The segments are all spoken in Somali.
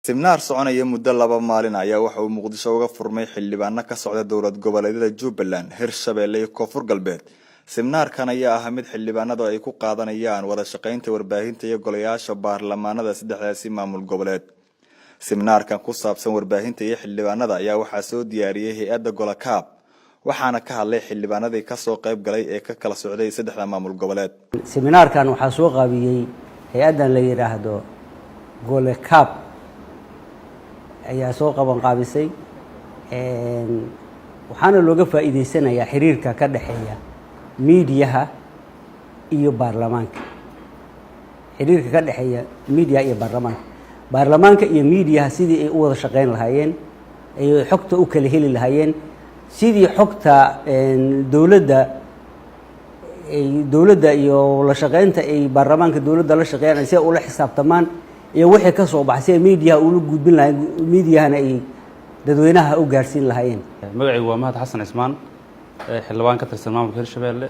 Seminaar soconaya muddo 2 maalin ayaa waxa uu Muqdisho uga furmay xildhibaano ka socda dowlad goboleedyada Jubbaland, Hirshabelle iyo Koonfur Galbeed. Seminaarkan ayaa ah mid xildhibaanadu ay ku qaadanayaan wada shaqaynta warbaahinta iyo golayaasha baarlamaanada saddexdaasi maamul goboleed. Seminaarkan ku saabsan warbaahinta iyo xildhibaanada ayaa waxa soo diyaariyay hay'adda Golakaab, waxaana ka hadlay xildhibaanadii ka soo qayb galay ee ka kala socday saddexda maamul goboleed. Seminaarkan waxa soo qaabiyay hay'addan la yiraahdo Golakaab ayaa soo qaban qaabisay waxaana looga faa'iideysanayaa xiriirka ka dhaxeeya miidiyaha iyo baarlamaanka. xiriirka ka dhaxeeya miidiyaha iyo baarlamaanka iyo miidiyaha sidii ay u wada shaqeyn lahaayeen ay xogta u kala heli lahaayeen sidii xogta dawladda iyo la shaqeynta ay baarlamaanka dawladda la shaqeeyaan si ay ula xisaabtamaan iyo wixii ka soo baxay miidiyaha uu gudbin lahayn miidiyahana ay dadweynaha u gaarsiin lahaayeen. magacaygu waa Mahad Xasan Ismaan, xildhibaan ka tirsan maamulka Hirshabelle,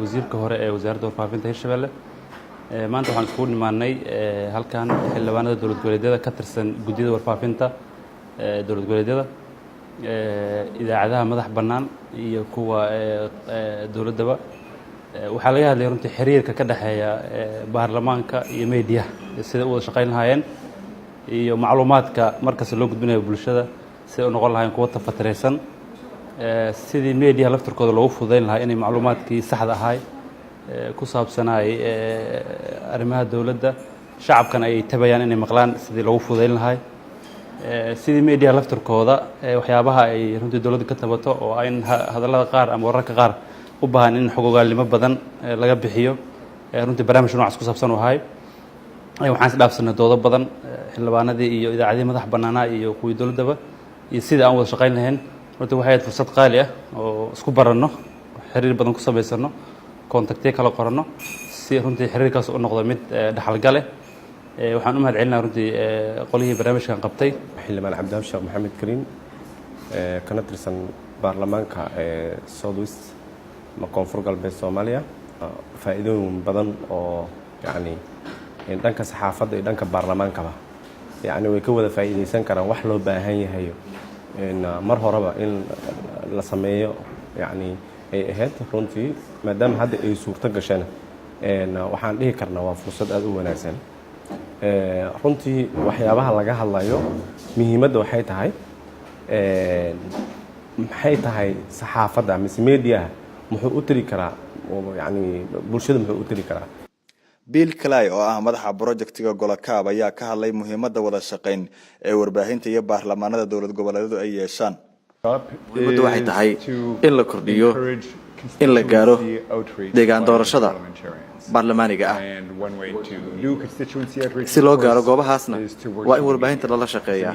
wasiirka hore ee wasaaradda warfaafinta Hirshabelle. maanta waxaan isku nimaanay halkan xildhibaanada dowlad goboleedyada ka tirsan guddiyada warfaafinta dowlad goboleedyada, idaacadaha madax bannaan iyo kuwa dowladaba. waxaa laga hadlay runtii xiriirka ka dhaxeeya baarlamaanka iyo meediyaha sida u wada shaqeyn lahaayeen iyo macluumaadka markasta loo gudbinayo bulshada sida u noqon lahaayeen kuwa tafatiraysan, sidii meediyaha laftirkooda loogu fududeyn lahaa inay macluumaadkii saxda ahay ku saabsanay arrimaha dawladda shacabkana ay tabayaan inay maqlaan sidii loogu fududeyn lahaa, sidii meediyaha laftirkooda waxyaabaha ay runtii dawladda ka tabato oo ay hadallada qaar ama wararka qaar u baahan in xog ogaalnimo badan laga bixiyo runtii barnaamij noocaas ku saabsan u ahay. waxaan is dhaafsanay doodo badan xildhibaanadii iyo idaacadihii madax bannaanaa iyo kuwii dawladdaba iyo sidii aan wada shaqayn lahayn. runtii waxay ahayd fursad qaali ah oo isku baranno, xiriir badan ku samaysano, kontaktiyo kala qoranno si runtii xiriirkaas u noqdo mid dhaxalgale. waxaan u mahad celinaa runtii qolihii barnaamijkan qabtay. xildhibaan Cabdi Sheekh Maxamed Kariim kana tirsan baarlamaanka South West ma Koonfur Galbeed Soomaaliya. faa'iidooyin badan oo yani dhanka saxaafadda iyo dhanka baarlamaankaba yani way ka wada faa'iideysan karaan wax loo baahan yahay mar horeba in la sameeyo yani ay ahayd runtii maadaama hadda ay suurto gasheen waxaan dhihi karnaa waa fursad aad u wanaagsan. runtii waxyaabaha laga hadlayo muhiimadda waxay tahay saxaafadda mise meediyaha muxuu u tiri karaa yani bulshada muxuu u tiri karaa. Bill Clay oo ah madaxa projectiga Golakaab ayaa ka hadlay muhiimadda wada shaqayn ee warbaahinta iyo baarlamaanada dowlad goboleedyadu ay yeeshaan. muhiimaddu waxay tahay in la kordhiyo in la gaaro deegaan doorashada baarlamaaniga ah. si loo gaaro goobahaasna waa in warbaahinta lala shaqeeyaa.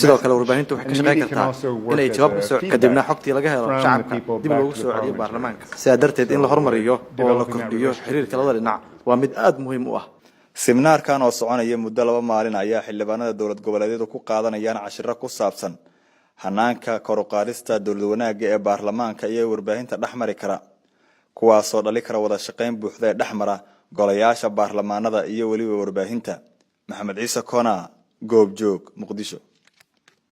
sidoo kale warbaahintu waxay ka shaqeyn kartaa inay jawaab ka soo kadibna xogtii laga helo shacabka dib loogu soo celiyo baarlamaanka. sidaa darteed in la horumariyo oo la kordhiyo xiriirka labada dhinac waa mid aad muhiim u ah. Seminaarkan oo soconaya muddo 2 maalin ayaa xildhibaanada dowlad goboleedyadu ku qaadanayaan cashiro ku saabsan hanaanka kor u qaadista dowlad wanaagga ee baarlamaanka iyo warbaahinta dhexmari kara, kuwaasoo dhali kara wada shaqayn buuxda ee dhexmara golayaasha baarlamaanada iyo weliba warbaahinta. Maxamed Ciise Koona, Goobjoog, Muqdisho.